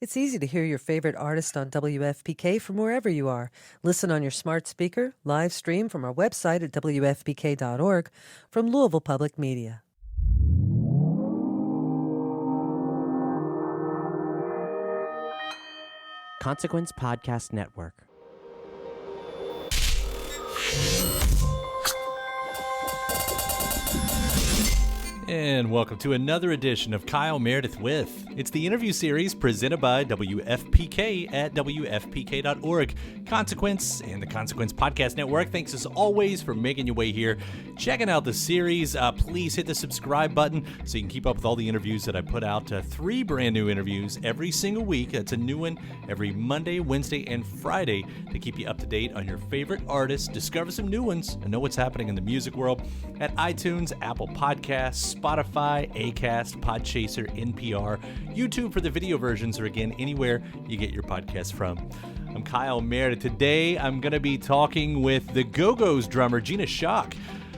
It's easy to hear your favorite artist on WFPK from wherever you are. Listen on your smart speaker, live stream from our website at WFPK.org from Louisville Public Media. Consequence Podcast Network. And welcome to another edition of Kyle Meredith With. It's the interview series presented by WFPK at WFPK.org. Consequence and the Consequence Podcast Network, thanks as always for making your way here, checking out the series. Please hit the subscribe button so you can keep up with all the interviews that I put out. 3 brand new interviews every single week. That's a new one every Monday, Wednesday, and Friday to keep you up to date on your favorite artists, discover some new ones, and know what's happening in the music world at iTunes, Apple Podcasts, Spotify, Acast, Podchaser, NPR, YouTube for the video versions, or again, anywhere you get your podcasts from. I'm Kyle Meredith. Today, I'm going to be talking with the Go-Go's drummer, Gina Schock,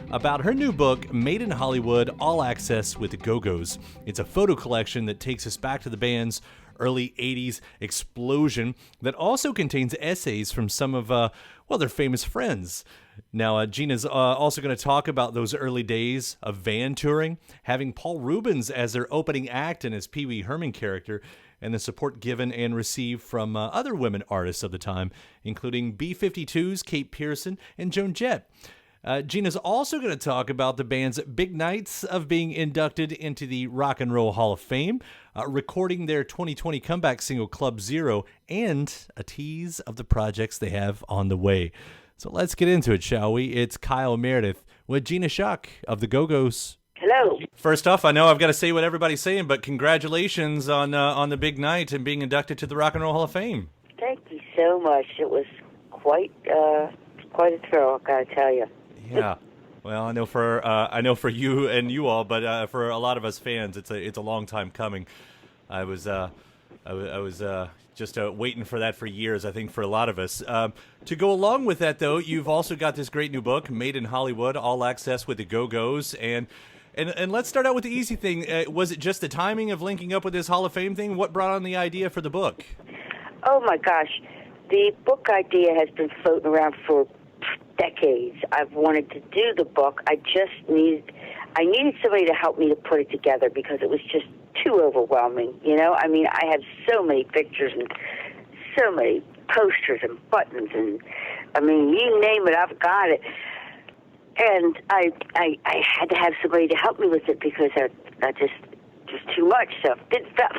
about her new book, Made in Hollywood, All Access with the Go-Go's. It's a photo collection that takes us back to the band's early 80s explosion that also contains essays from some of, their famous friends. Now, Gina's also going to talk about those early days of van touring, having Paul Reubens as their opening act and his Pee Wee Herman character, and the support given and received from other women artists of the time, including B-52's Kate Pierson and Joan Jett. Gina's also going to talk about the band's big nights of being inducted into the Rock and Roll Hall of Fame, recording their 2020 comeback single Club Zero, and a tease of the projects they have on the way. So let's get into it, shall we? It's Kyle Meredith with Gina Schock of the Go-Go's. Hello. First off, I know I've got to say what everybody's saying, but congratulations on the big night and being inducted to the Rock and Roll Hall of Fame. Thank you so much. It was quite a thrill, I gotta tell you. Yeah. Well, I know for you and you all, but for a lot of us fans, it's a long time coming. I was just waiting for that for years, I think, for a lot of us. To go along with that, though, you've also got this great new book, Made in Hollywood, All Access with the Go-Go's, and let's start out with the easy thing. Was it just the timing of linking up with this Hall of Fame thing? What brought on the idea for the book? Oh my gosh, the book idea has been floating around for decades. I've wanted to do the book. I needed somebody to help me to put it together because it was just too overwhelming. You know, I mean, I have so many pictures and so many posters and buttons, and I mean, you name it, I've got it. And I had to have somebody to help me with it because I just too much. So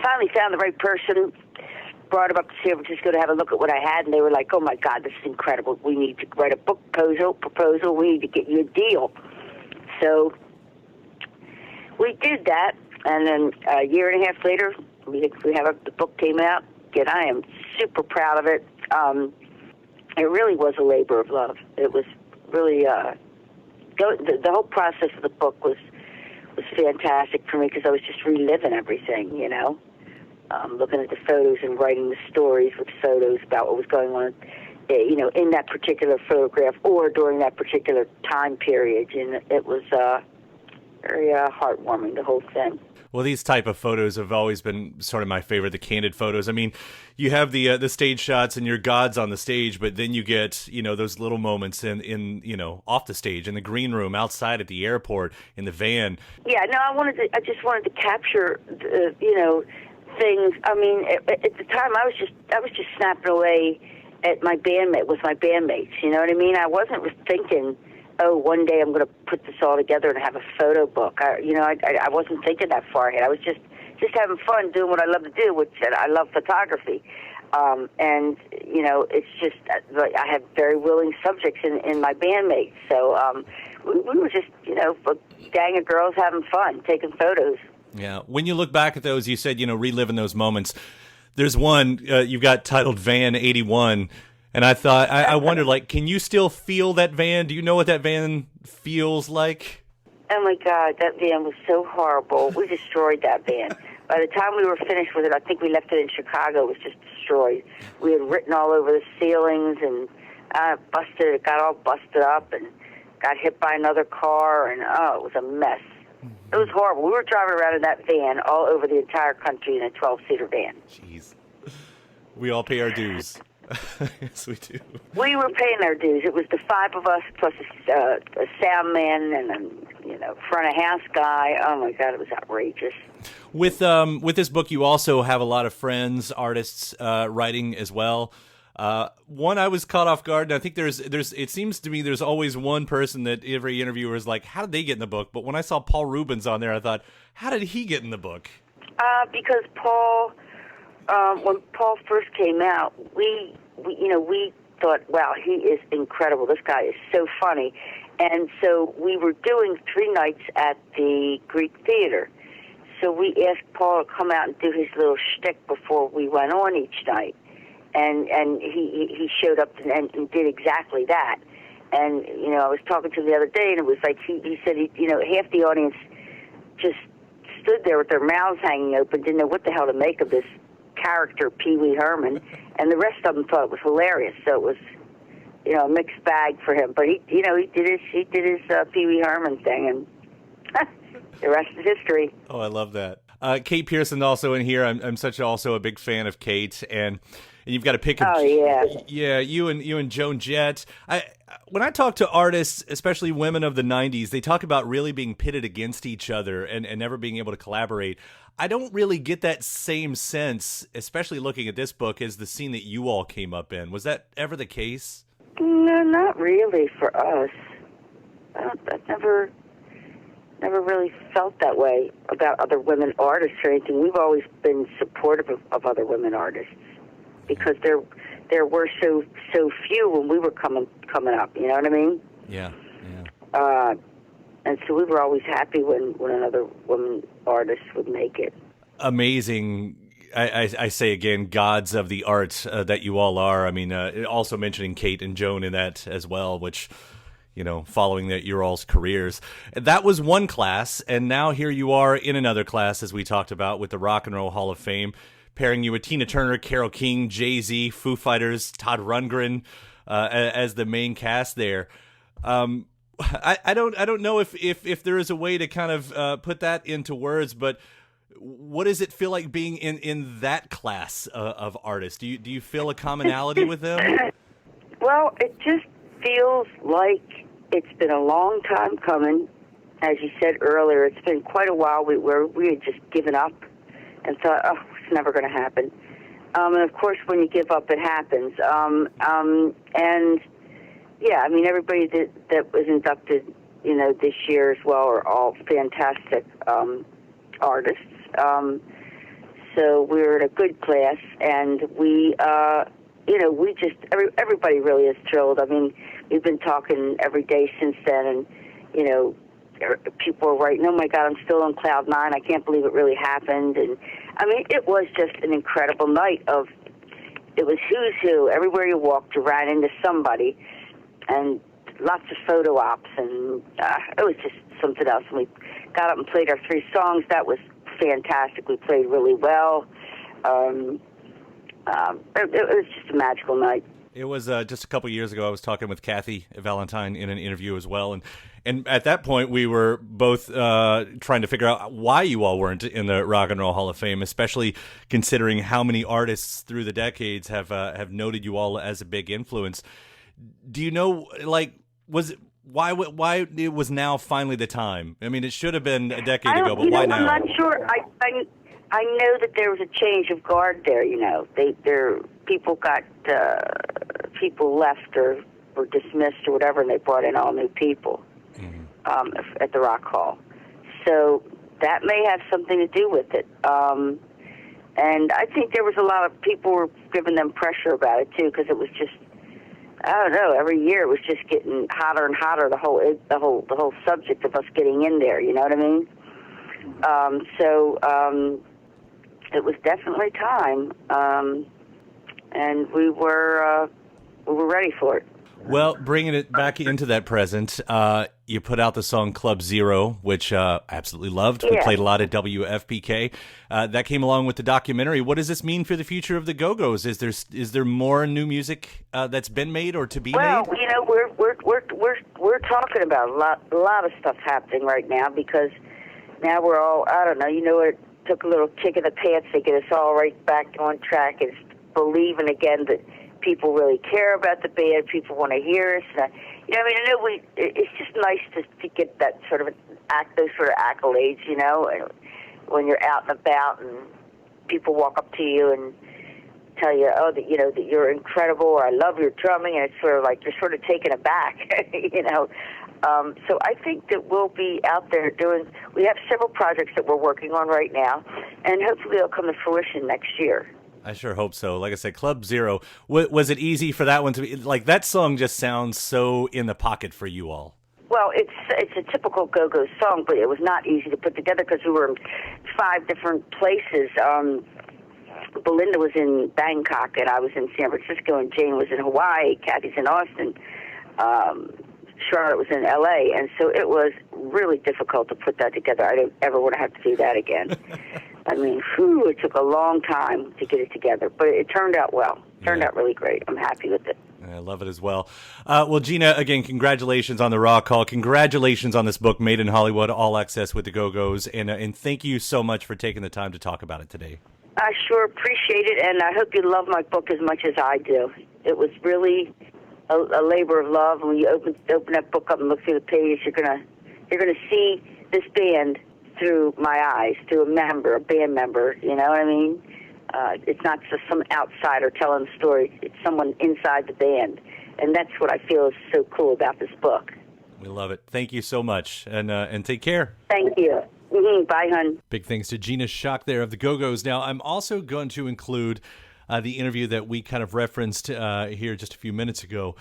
finally found the right person. Brought them up to San Francisco to have a look at what I had, and they were like, "Oh my God, this is incredible! We need to write a book proposal. We need to get you a deal." So we did that, and then a year and a half later, the book came out, and I am super proud of it. It really was a labor of love. It was really the whole process of the book was fantastic for me because I was just reliving everything, you know. Looking at the photos and writing the stories with photos about what was going on, you know, in that particular photograph or during that particular time period. And it was very heartwarming, the whole thing. Well, these type of photos have always been sort of my favorite, the candid photos. I mean, you have the stage shots and your gods on the stage, but then you get, you know, those little moments in you know, off the stage, in the green room, outside at the airport, in the van. Yeah, no, I just wanted to capture, you know, things. I mean, at the time, I was just snapping away at my bandmates. You know what I mean? I wasn't thinking, oh, one day I'm going to put this all together and have a photo book. I wasn't thinking that far ahead. I was just having fun doing what I love to do, which I love photography. And you know, it's just I have very willing subjects in my bandmates. So we were just, you know, a gang of girls having fun, taking photos. Yeah. When you look back at those, you said, you know, reliving those moments. There's one you've got titled Van 81, and I thought, I wondered, like, can you still feel that van? Do you know what that van feels like? Oh my God, that van was so horrible. We destroyed that van. By the time we were finished with it, I think we left it in Chicago. It was just destroyed. We had written all over the ceilings, and it got all busted up, and got hit by another car, and it was a mess. It was horrible. We were driving around in that van all over the entire country in a 12-seater van. Jeez. We all pay our dues. Yes, we do. We were paying our dues. It was the five of us plus a sound man and a front of house guy. Oh my God, it was outrageous. With this book, you also have a lot of friends, artists, writing as well. One I was caught off guard, and I think there's it seems to me there's always one person that every interviewer is like, how did they get in the book? But when I saw Paul Reubens on there, I thought, how did he get in the book? Because Paul, when Paul first came out, we thought, wow, he is incredible. This guy is so funny. And so we were doing 3 nights at the Greek Theater. So we asked Paul to come out and do his little shtick before we went on each night. And he showed up and did exactly that. And, I was talking to him the other day, and it was like he said, half the audience just stood there with their mouths hanging open, didn't know what the hell to make of this character, Pee Wee Herman, and the rest of them thought it was hilarious. So it was, a mixed bag for him. But he did his Pee Wee Herman thing, and the rest is history. Oh, I love that. Kate Pierson also in here. I'm also a big fan of Kate, and you've got to pick. Yeah, you and Joan, Jett. When I talk to artists, especially women of the '90s, they talk about really being pitted against each other and never being able to collaborate. I don't really get that same sense, especially looking at this book, as the scene that you all came up in. Was that ever the case? No, not really for us. I've never really felt that way about other women artists or anything. We've always been supportive of other women artists because there were so few when we were coming up. You know what I mean? Yeah. And so we were always happy when another woman artist would make it. Amazing. I say again, gods of the art that you all are. I mean, also mentioning Kate and Joan in that as well, which, following your all's careers. That was one class, and now here you are in another class, as we talked about, with the Rock and Roll Hall of Fame, pairing you with Tina Turner, Carole King, Jay-Z, Foo Fighters, Todd Rundgren as the main cast there. I don't know if there is a way to kind of put that into words, but what does it feel like being in that class of artists? Do you feel a commonality with them? Well, it just feels like it's been a long time coming. As you said earlier, it's been quite a while where we had just given up and thought, oh, it's never going to happen. And of course, when you give up, it happens. And yeah, I mean, everybody that was inducted, this year as well are all fantastic artists. So we're in a good class, and we just everybody really is thrilled. I mean, we've been talking every day since then, and people are writing, "Oh my God, I'm still on cloud 9. I can't believe it really happened." And I mean, it was just an incredible night. It was who's who. Everywhere you walked, you ran into somebody. And lots of photo ops, and it was just something else. And we got up and played our 3 songs. That was fantastic. We played really well. It was just a magical night. It was just a couple years ago. I was talking with Kathy Valentine in an interview as well, and at that point we were both trying to figure out why you all weren't in the Rock and Roll Hall of Fame, especially considering how many artists through the decades have noted you all as a big influence. Do you know, why it was now finally the time? I mean, it should have been a decade ago, but why now? I'm not sure. I know that there was a change of guard there. People left or were dismissed or whatever, and they brought in all new people at the Rock Hall. So that may have something to do with it. And I think there was a lot of people were giving them pressure about it too, because it was just, I don't know. Every year it was just getting hotter and hotter. The whole subject of us getting in there. You know what I mean? It was definitely time, and we were ready for it. Well, bringing it back into that present, you put out the song Club Zero, which I absolutely loved. We played a lot at WFPK. That came along with the documentary. What does this mean for the future of the Go-Go's? Is there more new music that's been made or to be made? Well, we're talking about a lot of stuff happening right now, because now we're all, I don't know, you know what took a little kick in the pants to get us all right back on track and believing again that people really care about the band, people want to hear us. You know, I mean, I know it's just nice to get that sort of those sort of accolades, you know, when you're out and about and people walk up to you and tell you, oh, that, you know, that you're incredible, or I love your drumming, and it's sort of like you're sort of taken aback, you know. So I think that we'll be out there we have several projects that we're working on right now, and hopefully they'll come to fruition next year. I sure hope so. Like I said, Club Zero, was it easy for that one to be, like, that song just sounds so in the pocket for you all? Well, it's a typical go-go song, but it was not easy to put together because we were in 5 different places. Belinda was in Bangkok, and I was in San Francisco, and Jane was in Hawaii, Kathy's in Austin, Charlotte was in L.A., and so it was really difficult to put that together. I don't ever want to have to do that again. I mean, it took a long time to get it together, but it turned out well. It turned out really great. I'm happy with it. I love it as well. Well, Gina, again, congratulations on the Raw Call. Congratulations on this book, Made in Hollywood, All Access with the Go-Go's, and thank you so much for taking the time to talk about it today. I sure appreciate it, and I hope you love my book as much as I do. It was really a labor of love. When you open that book up and look through the page, you're gonna see this band through my eyes, through a band member. You know what I mean? It's not just some outsider telling the story. It's someone inside the band, and that's what I feel is so cool about this book. We love it. Thank you so much, and take care. Thank you. Mm-hmm. Bye, hon. Big thanks to Gina Schock there of the Go-Go's. Now, I'm also going to include the interview that we kind of referenced here just a few minutes ago,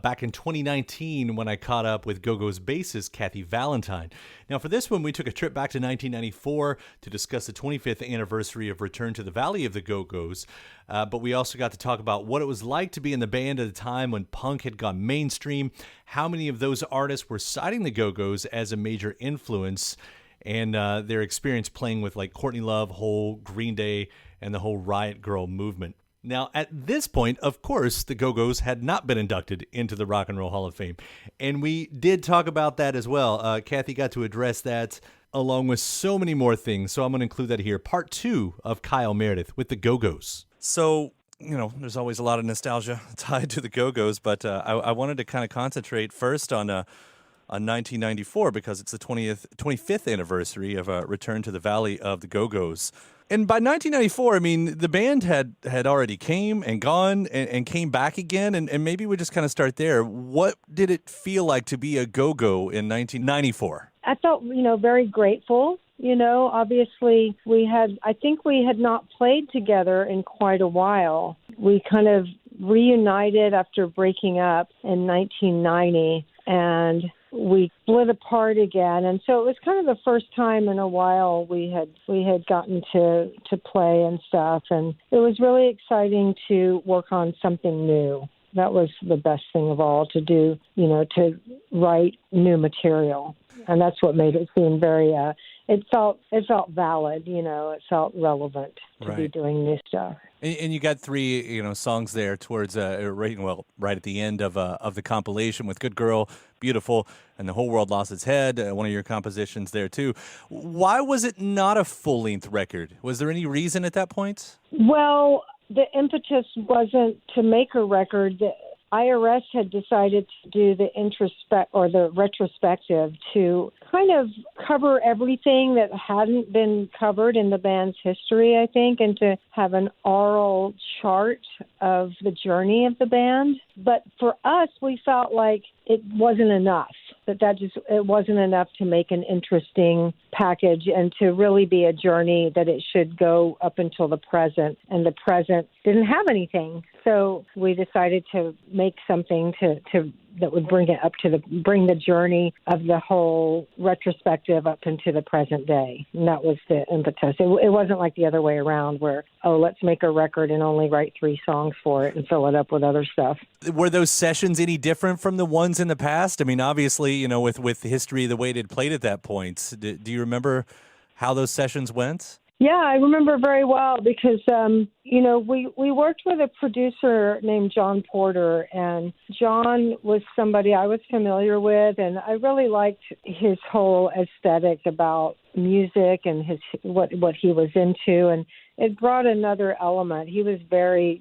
back in 2019 when I caught up with Go-Go's bassist, Kathy Valentine. Now, for this one, we took a trip back to 1994 to discuss the 25th anniversary of Return to the Valley of the Go-Go's, but we also got to talk about what it was like to be in the band at a time when punk had gone mainstream, how many of those artists were citing the Go-Go's as a major influence, and their experience playing with like Courtney Love, Hole, Green Day, and the whole Riot Grrrl movement. Now, at this point, of course, the Go-Go's had not been inducted into the Rock and Roll Hall of Fame, and we did talk about that as well. Kathy got to address that along with so many more things, so I'm going to include that here. Part 2 of Kyle Meredith with the Go-Go's. So, you know, there's always a lot of nostalgia tied to the Go-Go's, but I wanted to kind of concentrate first on 1994 because it's the 25th anniversary of Return to the Valley of the Go-Go's. And by 1994, I mean, the band had already came and gone and came back again. And maybe we just kind of start there. What did it feel like to be a Go-Go in 1994? I felt, very grateful. Obviously I think we had not played together in quite a while. We kind of reunited after breaking up in 1990, and we split apart again. And so it was kind of the first time in a while we had gotten to play and stuff. And it was really exciting to work on something new. That was the best thing of all, to do, to write new material. And that's what made it seem very, it felt valid, it felt relevant to be doing new stuff. And you got 3, songs there towards right at the end of the compilation with "Good Girl," "Beautiful," and "The Whole World Lost Its Head." One of your compositions there too. Why was it not a full-length record? Was there any reason at that point? Well, the impetus wasn't to make a record. The IRS had decided to do the retrospective to kind of cover everything that hadn't been covered in the band's history, I think, and to have an oral chart of the journey of the band. But for us, we felt like it wasn't enough, it wasn't enough to make an interesting package and to really be a journey that it should go up until the present. And the present didn't have anything. So we decided to make something that would bring it up bring the journey of the whole retrospective up into the present day. And that was the impetus. It wasn't like the other way around where, let's make a record and only write 3 songs for it and fill it up with other stuff. Were those sessions any different from the ones in the past? I mean, obviously, with history the way it had played at that point, do you remember how those sessions went? Yeah, I remember very well because, we worked with a producer named John Porter, and John was somebody I was familiar with, and I really liked his whole aesthetic about music and what he was into, and it brought another element. He was very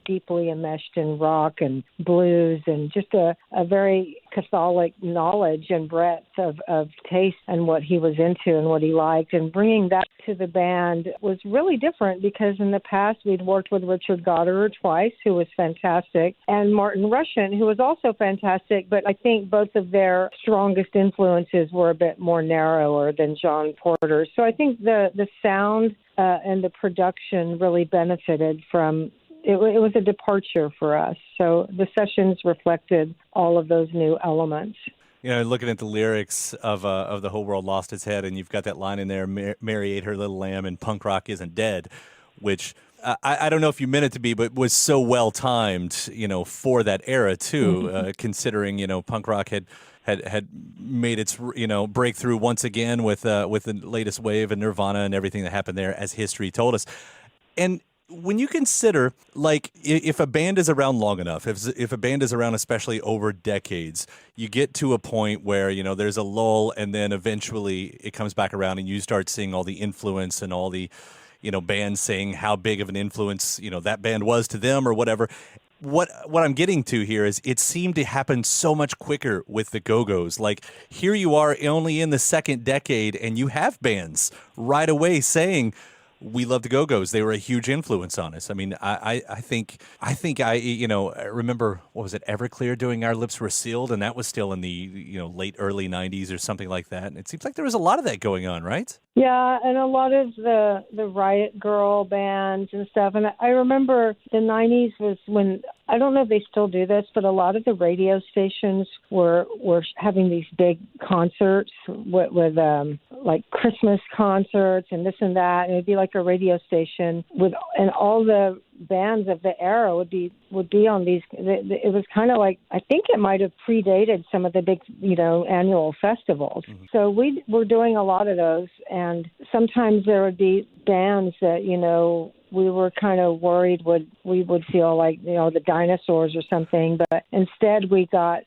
deeply enmeshed in rock and blues, and just a very Catholic knowledge and breadth of taste and what he was into and what he liked. And bringing that to the band was really different, because in the past we'd worked with Richard Goddard twice, who was fantastic, and Martin Rushent, who was also fantastic, but I think both of their strongest influences were a bit more narrower than John Porter. So I think the sound and the production really benefited from it. It was a departure for us. So the sessions reflected all of those new elements. You know, looking at the lyrics of The Whole World Lost Its Head, and you've got that line in there, Mary ate her little lamb and punk rock isn't dead, which I don't know if you meant it to be, but was so well timed, you know, for that era too, considering, you know, punk rock had made its, you know, breakthrough once again with the latest wave and Nirvana and everything that happened there, as history told us. And when you consider, like, if a band is around long enough, if a band is around especially over decades, you get to a point where, you know, there's a lull, and then eventually it comes back around and you start seeing all the influence and all the, you know, bands saying how big of an influence, you know, that band was to them or whatever. What I'm getting to here is it seemed to happen so much quicker with the Go-Go's. Like, here you are only in the second decade, and you have bands right away saying, we love the Go-Go's. They were a huge influence on us. I mean, I think you know, I remember, what was it, Everclear doing Our Lips Were Sealed, and that was still in the, you know, late, early 90s or something like that. And it seems like there was a lot of that going on, right? Yeah, and a lot of the Riot Girl bands and stuff. And I remember the 90s was when, I don't know if they still do this, but a lot of the radio stations were having these big concerts with like Christmas concerts and this and that. And it'd be like a radio station and all the bands of the era would be on these. It was kind of like, I think it might have predated some of the big, you know, annual festivals. Mm-hmm. So we were doing a lot of those, and sometimes there would be bands that, you know, we were kind of worried we would feel like, you know, the Dinosaurs or something, but instead we got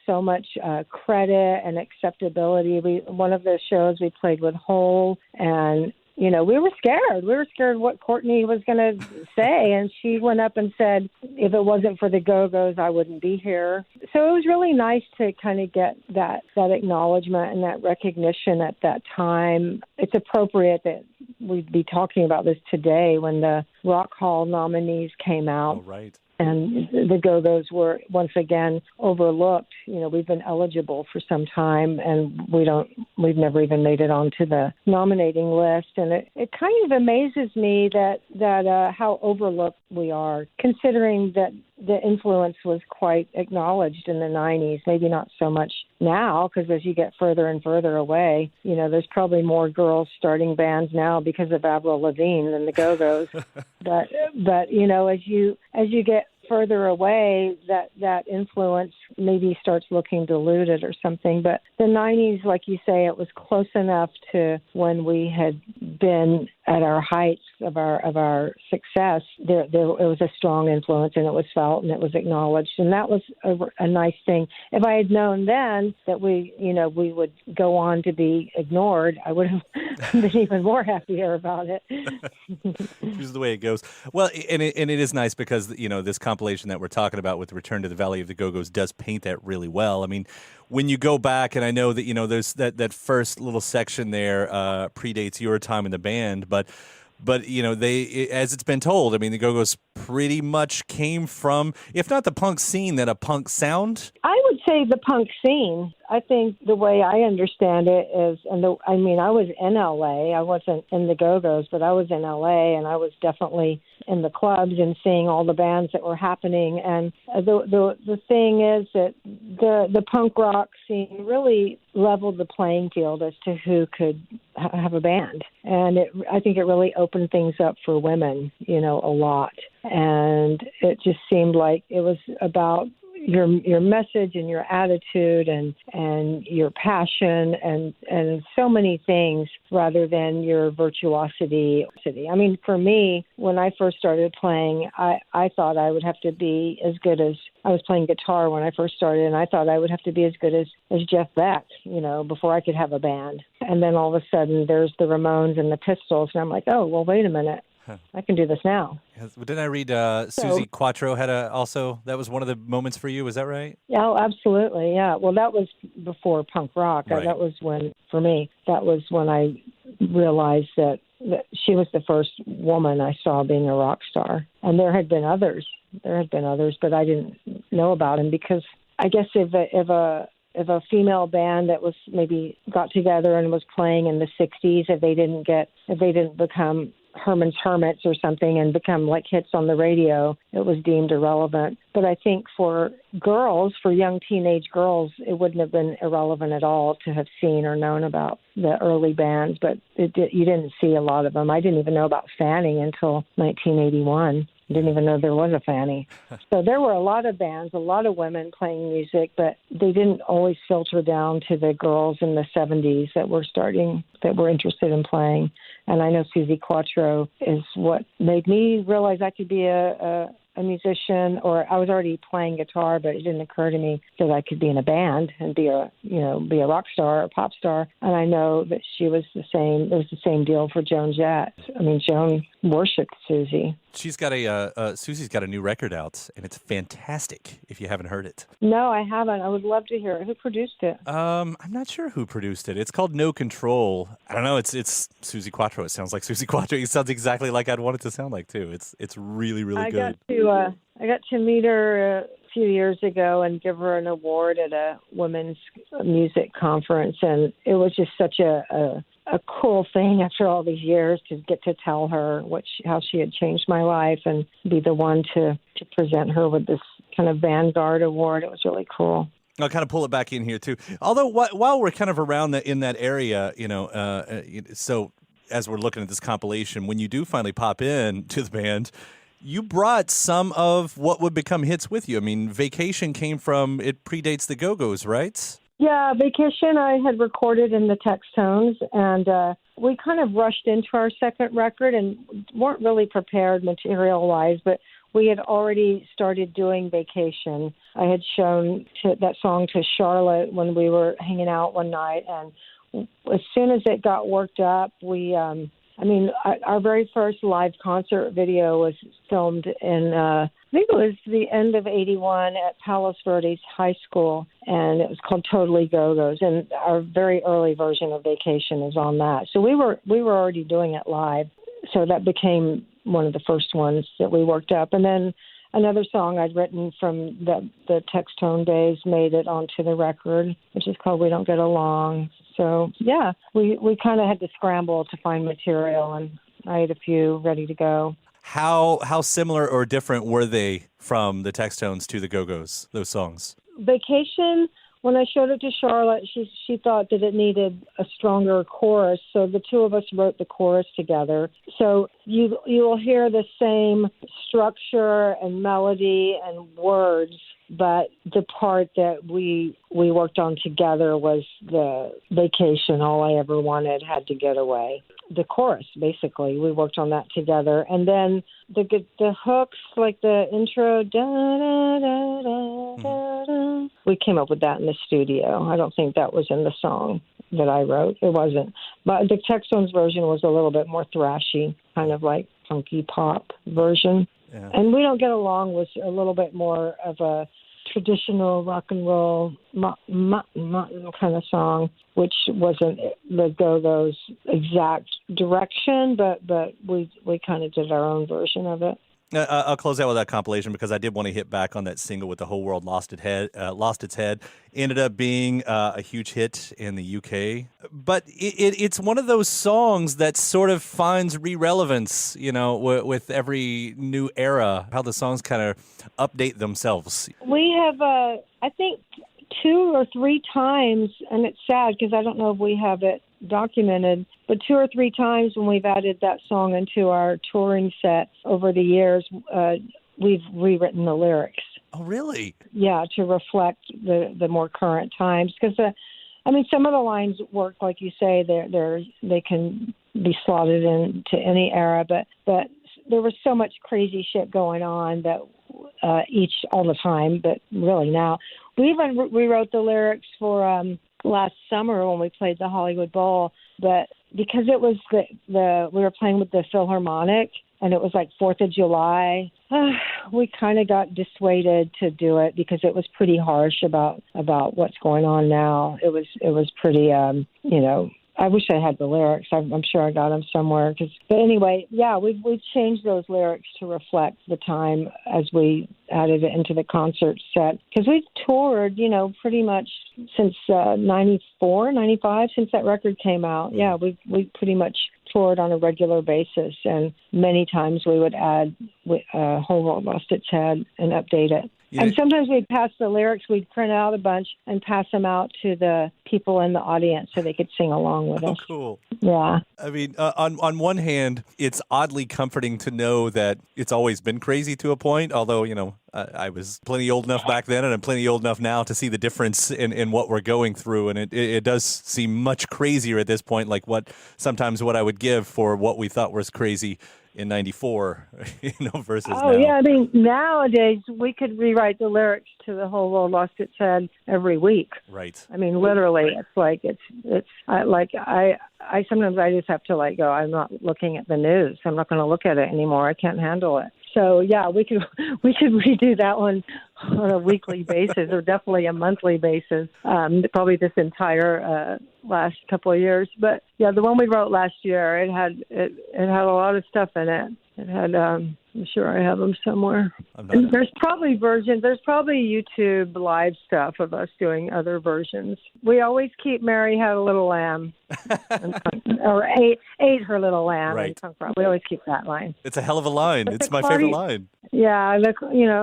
so much credit and acceptability. One of the shows we played with Hole, and you know, we were scared. We were scared what Courtney was going to say. And she went up and said, if it wasn't for the Go-Go's, I wouldn't be here. So it was really nice to kind of get that acknowledgement and that recognition at that time. It's appropriate that we'd be talking about this today when the Rock Hall nominees came out. Oh, right. And the Go-Go's were once again overlooked. You know, we've been eligible for some time, and we've never even made it onto the nominating list. And it kind of amazes me that how overlooked we are, considering that the influence was quite acknowledged in the 90s. Maybe not so much now, because as you get further and further away, you know, there's probably more girls starting bands now because of Avril Lavigne than the Go-Go's. but you know, as you get further away, that influence maybe starts looking diluted or something. But the 90s, like you say, it was close enough to when we had been at our heights of our success. There it was a strong influence, and it was felt and it was acknowledged, and that was a nice thing. If I had known then that we would go on to be ignored, I would have been even more happier about it. This is the way it goes. Well, and it is nice because, you know, this compilation that we're talking about with Return to the Valley of the Go-Go's does paint that really well. I mean, when you go back, and I know that, you know, there's that first little section there predates your time in the band, but you know, as it's been told, I mean, the Go-Go's pretty much came from, if not the punk scene, then a punk sound. I would say the punk scene. I think the way I understand it is, I was in LA. I wasn't in the Go-Go's, but I was in LA, and I was definitely in the clubs and seeing all the bands that were happening. And the thing is that the punk rock scene really leveled the playing field as to who could have a band. And I think it really opened things up for women, you know, a lot. And it just seemed like it was about, your message and your attitude and your passion and so many things rather than your virtuosity. I mean, for me, when I first started playing, I thought I would have to be as good as I was playing guitar when I first started, and I thought I would have to be as good as Jeff Beck, before I could have a band. And then all of a sudden there's the Ramones and the Pistols, and I'm like, oh, well, wait a minute. I can do this now. Didn't I read Susie Quatro had that was one of the moments for you, is that right? Yeah, oh, absolutely, yeah. Well, that was before punk rock. Right. That was when I realized that she was the first woman I saw being a rock star. And there had been others, but I didn't know about them because I guess if a female band that was maybe got together and was playing in the 60s, if they didn't become Herman's Hermits or something and become like hits on the radio, it was deemed irrelevant. But I think for young teenage girls, it wouldn't have been irrelevant at all to have seen or known about the early bands, but you didn't see a lot of them. I didn't even know about Fanny until 1981. I didn't even know there was a Fanny. So there were a lot of bands, a lot of women playing music, but they didn't always filter down to the girls in the 70s that were interested in playing. And I know Susie Quatro is what made me realize I could be a musician, or I was already playing guitar, but it didn't occur to me that I could be in a band and be a rock star or pop star. And I know that she was the same. It was the same deal for Joan Jett. I mean, Joan worshipped Susie. She's got Susie's got a new record out, and it's fantastic if you haven't heard it. No, I haven't. I would love to hear it. Who produced it? I'm not sure who produced it. It's called No Control. I don't know. It's Susie Quatro. It sounds like Susie Quatro. It sounds exactly like I'd want it to sound like, too. It's really, really good. I got to meet her a few years ago and give her an award at a women's music conference, and it was just such a cool thing after all these years to get to tell her how she had changed my life and be the one to present her with this kind of Vanguard award. It was really cool. I'll kind of pull it back in here too. Although while we're kind of around in that area, so as we're looking at this compilation, when you do finally pop in to the band, you brought some of what would become hits with you. I mean, Vacation it predates the Go-Go's, right? Yeah, Vacation I had recorded in the Textones, and we kind of rushed into our second record and weren't really prepared material-wise, but we had already started doing Vacation. I had shown that song to Charlotte when we were hanging out one night, and as soon as it got worked up, our very first live concert video was filmed in, I think it was the end of 81 at Palos Verdes High School, and it was called Totally Go-Go's, and our very early version of Vacation is on that. So we were already doing it live, so that became one of the first ones that we worked up. And then another song I'd written from the Textone days made it onto the record, which is called We Don't Get Along. So, yeah, we kind of had to scramble to find material, and I had a few ready to go. How similar or different were they from the Textones to the Go-Go's, those songs? Vacation, when I showed it to Charlotte, she thought that it needed a stronger chorus, so the two of us wrote the chorus together. So you'll hear the same structure and melody and words, but the part that we worked on together was the Vacation, All I Ever Wanted, Had to Get Away. The chorus, basically, we worked on that together. And then the hooks, like the intro, da-da-da-da-da, we came up with that in the studio. I don't think that was in the song that I wrote. It wasn't. But the Textones version was a little bit more thrashy, kind of like funky pop version. Yeah. And We Don't Get Along was a little bit more of a traditional rock and roll kind of song, which wasn't the Go-Go's exact direction, but we kind of did our own version of it. I'll close out with that compilation because I did want to hit back on that single with The Whole World Lost Its Head. Ended up being a huge hit in the UK. But it's one of those songs that sort of finds re-relevance, with every new era, how the songs kind of update themselves. We have, I think, 2 or 3 times, and it's sad because I don't know if we have it documented, but 2 or 3 times when we've added that song into our touring set over the years, we've rewritten the lyrics. Oh, really? Yeah, to reflect the more current times. Because some of the lines work, like you say, they can be slotted into any era, but there was so much crazy shit going on that all the time, but really now. We even rewrote the lyrics for last summer when we played the Hollywood Bowl, but because it was we were playing with the Philharmonic and it was like 4th of July, we kind of got dissuaded to do it because it was pretty harsh about what's going on now. It was pretty, I wish I had the lyrics. I'm sure I got them somewhere. But anyway, yeah, we've changed those lyrics to reflect the time as we added it into the concert set. Because we've toured, pretty much since 94, 95, since that record came out. Yeah, we pretty much toured on a regular basis. And many times we would add Whole World Lost Its Head and update it. And sometimes we'd pass the lyrics, we'd print out a bunch and pass them out to the people in the audience so they could sing along with us. Oh, cool. Yeah. I mean, on one hand, it's oddly comforting to know that it's always been crazy to a point, although, I was plenty old enough back then and I'm plenty old enough now to see the difference in what we're going through. And it does seem much crazier at this point, like what I would give for what we thought was crazy in 94, versus now. Oh, yeah. I mean, nowadays we could rewrite the lyrics to The Whole World Lost Its Head every week. Right. I mean, literally, it's like, I sometimes I just have to go, I'm not looking at the news. I'm not going to look at it anymore. I can't handle it. So, yeah, we could redo that one on a weekly basis or definitely a monthly basis, probably this entire last couple of years. But, yeah, the one we wrote last year, it had a lot of stuff in it. It had, I'm sure I have them somewhere. There's probably YouTube live stuff of us doing other versions. We always keep Mary Had a Little Lamb, or ate her little lamb. Right. We always keep that line. It's a hell of a line. It's my favorite line. Yeah,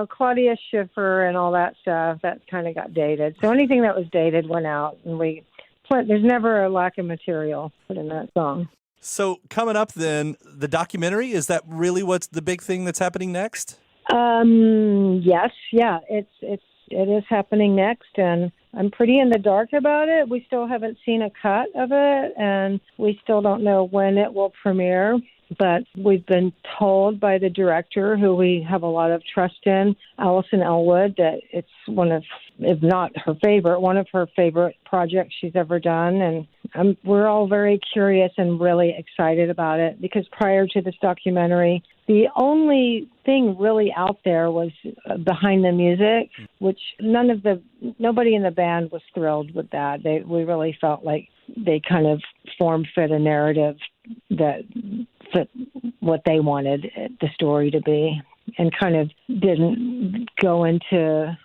Claudia Schiffer and all that stuff, that kind of got dated. So anything that was dated went out, and there's never a lack of material put in that song. So coming up then, the documentary, is that really what's the big thing that's happening next? Yes, yeah, it is happening next, and I'm pretty in the dark about it. We still haven't seen a cut of it, and we still don't know when it will premiere. But we've been told by the director, who we have a lot of trust in, Allison Elwood, that it's one of, if not her favorite, one of her favorite projects she's ever done. And we're all very curious and really excited about it, because prior to this documentary, the only thing really out there was behind the music, which nobody in the band was thrilled with that. We really felt like they kind of form-fit a narrative that fit what they wanted the story to be, and kind of didn't go into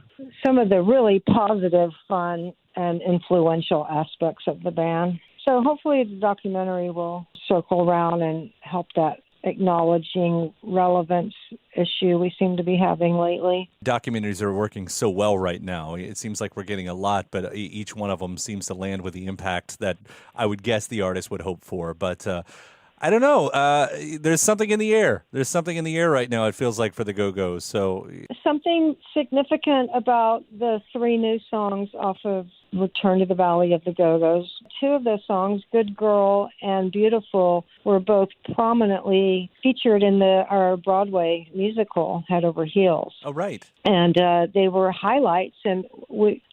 some of the really positive, fun, and influential aspects of the band. So hopefully the documentary will circle around and help that acknowledging relevance issue we seem to be having lately. Documentaries are working so well right now. It seems like we're getting a lot, but each one of them seems to land with the impact that I would guess the artist would hope for. But I don't know. There's something in the air. There's something in the air right now, it feels like, for the Go-Go's. So something significant about the 3 new songs off of Return to the Valley of the Go-Go's. 2 of those songs, Good Girl and Beautiful, were both prominently featured in our Broadway musical, Head Over Heels. Oh, right. And they were highlights, and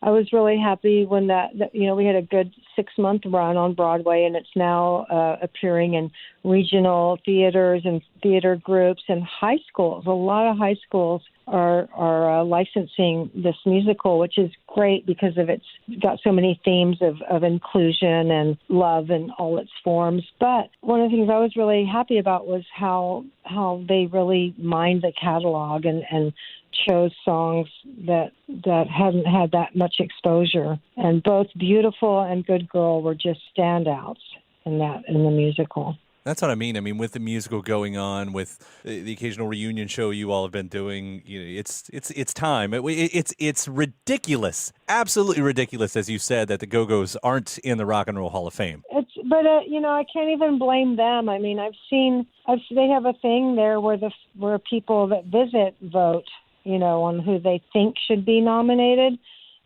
I was really happy when that we had a good 6-month run on Broadway, and it's now appearing in regional theaters and theater groups and high schools. A lot of high schools are licensing this musical, which is great because it's got so many themes of inclusion and love in all its forms. But one of the things I was really happy about was how they really mined the catalog and chose songs that hadn't had that much exposure. And both Beautiful and Good Girl were just standouts in the musical. That's what I mean. I mean, with the musical going on, with the occasional reunion show you all have been doing, it's time. It's ridiculous, absolutely ridiculous, as you said, that the Go-Go's aren't in the Rock and Roll Hall of Fame. But I can't even blame them. I mean, they have a thing there where people that visit vote on who they think should be nominated.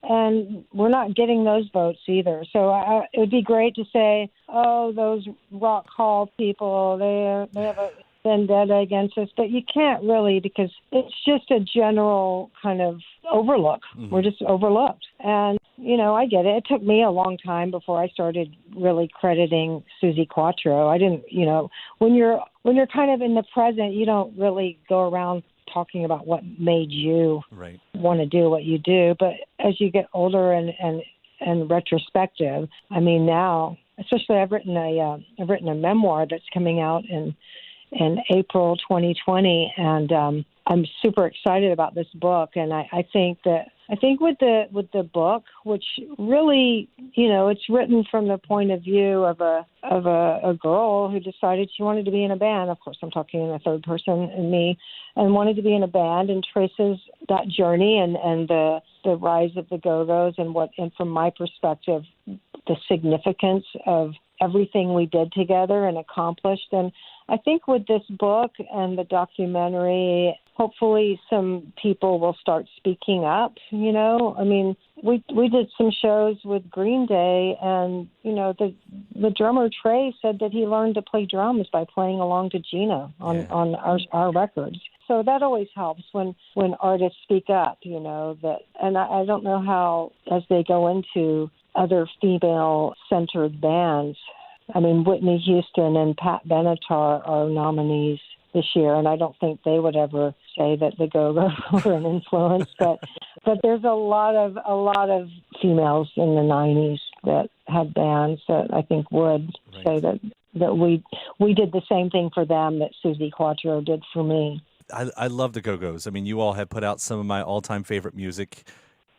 And we're not getting those votes either. So it would be great to say, oh, those Rock Hall people, they have a vendetta against us. But you can't really, because it's just a general kind of overlook. Mm-hmm. We're just overlooked. And, I get it. It took me a long time before I started really crediting Suzi Quatro. I didn't, when you're kind of in the present, you don't really go around talking about what made you want to do what you do. But as you get older and retrospective, I mean, now, especially I've written a memoir that's coming out in April 2020, and I'm super excited about this book. And I think with the book, which really, it's written from the point of view of a girl who decided she wanted to be in a band. Of course, I'm talking in the third person and me, and wanted to be in a band, and traces that journey and the rise of the Go-Go's and from my perspective, the significance of everything we did together and accomplished. And I think with this book and the documentary, hopefully some people will start speaking up, I mean, we did some shows with Green Day, and, the drummer Trey said that he learned to play drums by playing along to Gina on our records. So that always helps when artists speak up, that, and I don't know how, as they go into other female-centered bands, I mean, Whitney Houston and Pat Benatar are nominees this year, and I don't think they would ever say that the Go-Go's were an influence, but there's a lot of females in the 90s that had bands that I think would say that we did the same thing for them that Suzi Quatro did for me. I love the Go-Go's. I mean, you all have put out some of my all-time favorite music.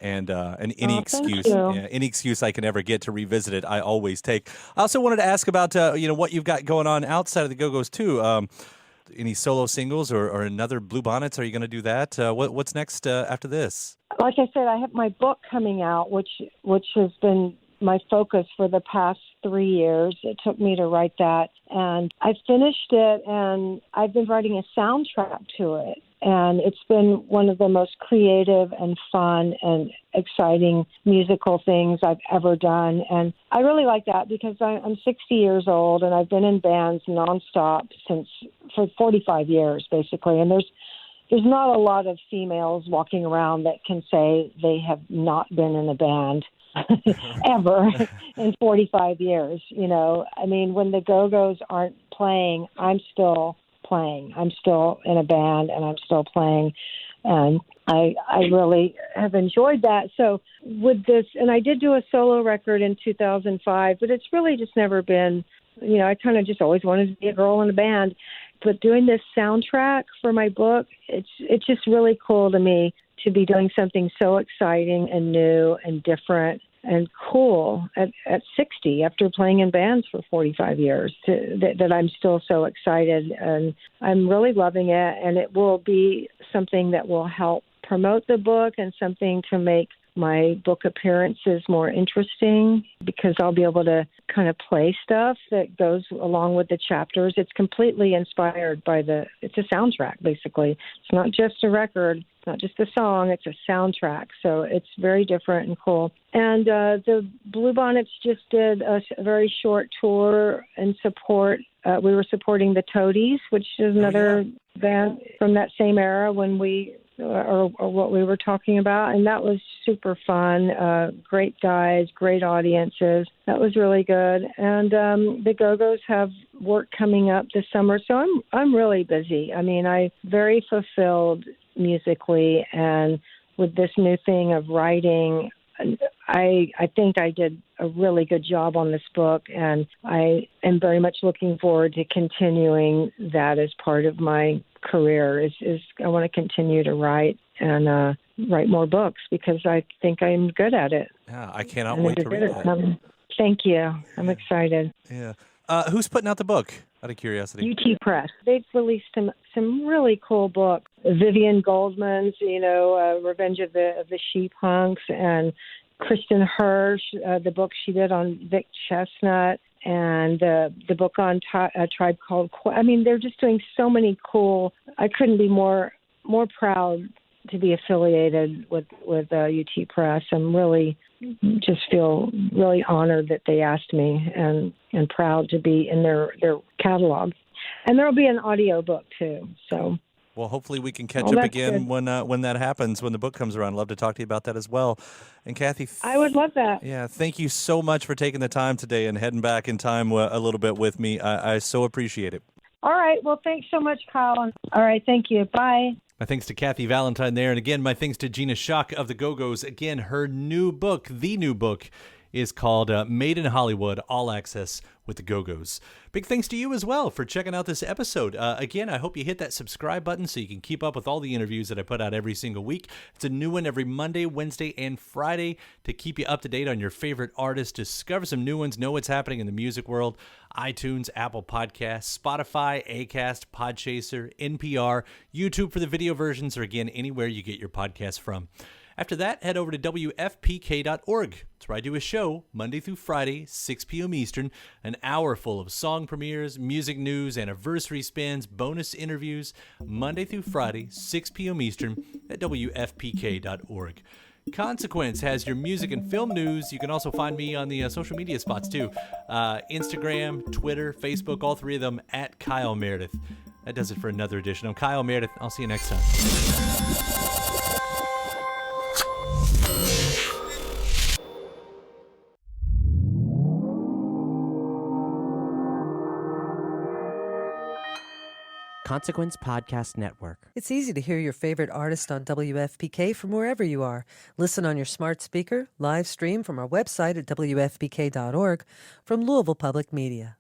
And any excuse I can ever get to revisit it, I always take. I also wanted to ask about what you've got going on outside of the Go-Go's too. Any solo singles or another Bluebonnets? Are you going to do that? What's next after this? Like I said, I have my book coming out, which has been my focus for the past 3 years. It took me to write that, and I finished it, and I've been writing a soundtrack to it. And it's been one of the most creative and fun and exciting musical things I've ever done. And I really like that because I'm 60 years old and I've been in bands nonstop for 45 years, basically. And there's not a lot of females walking around that can say they have not been in a band ever in 45 years. I mean, when the Go-Go's aren't playing, I'm still playing. I'm still in a band and I'm still playing, and I really have enjoyed that. So with this, and I did do a solo record in 2005, but it's really just never been, I kind of just always wanted to be a girl in a band. But doing this soundtrack for my book, it's just really cool to me to be doing something so exciting and new and different and cool at 60 after playing in bands for 45 years that I'm still so excited, and I'm really loving it, and it will be something that will help promote the book and something to make my book appearances more interesting because I'll be able to kind of play stuff that goes along with the chapters. It's completely inspired by it's a soundtrack, basically. It's not just a record. It's not just a song. It's a soundtrack. So it's very different and cool. And the Bluebonnets just did a very short tour in support. We were supporting the Toadies, which is another band from that same era when or what we were talking about, and that was super fun. Great guys, great audiences. That was really good. And the Go-Go's have work coming up this summer, so I'm really busy. I mean, I'm very fulfilled musically, and with this new thing of writing, I think I did a really good job on this book, and I am very much looking forward to continuing that as part of my career. Is I want to continue to write and write more books because I think I'm good at it. Yeah, I cannot wait to read that. Thank you. I'm excited. Yeah. Who's putting out the book, out of curiosity? UT Press. They've released some really cool books. Vivian Goldman's, Revenge of the Sheep Hunks, and Kristen Hirsch, the book she did on Vic Chestnut, and the book on Tribe Called Quest. I mean, they're just doing so many cool. I couldn't be more proud to be affiliated with UT Press. I'm really just feel really honored that they asked me, and proud to be in their catalog. And there'll be an audio book too. So. Well, hopefully we can catch up again when that happens, when the book comes around. I'd love to talk to you about that as well. And Kathy, I would love that. Yeah, thank you so much for taking the time today and heading back in time a little bit with me. I so appreciate it. All right. Well, thanks so much, Kyle. All right. Thank you. Bye. My thanks to Kathy Valentine there. And again, my thanks to Gina Schock of the Go-Go's. Again, her new book, is called Made in Hollywood, All Access with the Go-Go's. Big thanks to you as well for checking out this episode. Again, I hope you hit that subscribe button so you can keep up with all the interviews that I put out every single week. It's a new one every Monday, Wednesday, and Friday to keep you up to date on your favorite artists, discover some new ones, know what's happening in the music world. iTunes, Apple Podcasts, Spotify, Acast, Podchaser, NPR, YouTube for the video versions, or again, anywhere you get your podcasts from. After that, head over to WFPK.org. That's where I do a show Monday through Friday, 6 p.m. Eastern, an hour full of song premieres, music news, anniversary spins, bonus interviews, Monday through Friday, 6 p.m. Eastern at WFPK.org. Consequence has your music and film news. You can also find me on the social media spots too. Instagram, Twitter, Facebook, all three of them at Kyle Meredith. That does it for another edition. I'm Kyle Meredith. I'll see you next time. Consequence Podcast Network. It's easy to hear your favorite artist on WFPK from wherever you are. Listen on your smart speaker, live stream from our website at WFPK.org, from Louisville Public Media.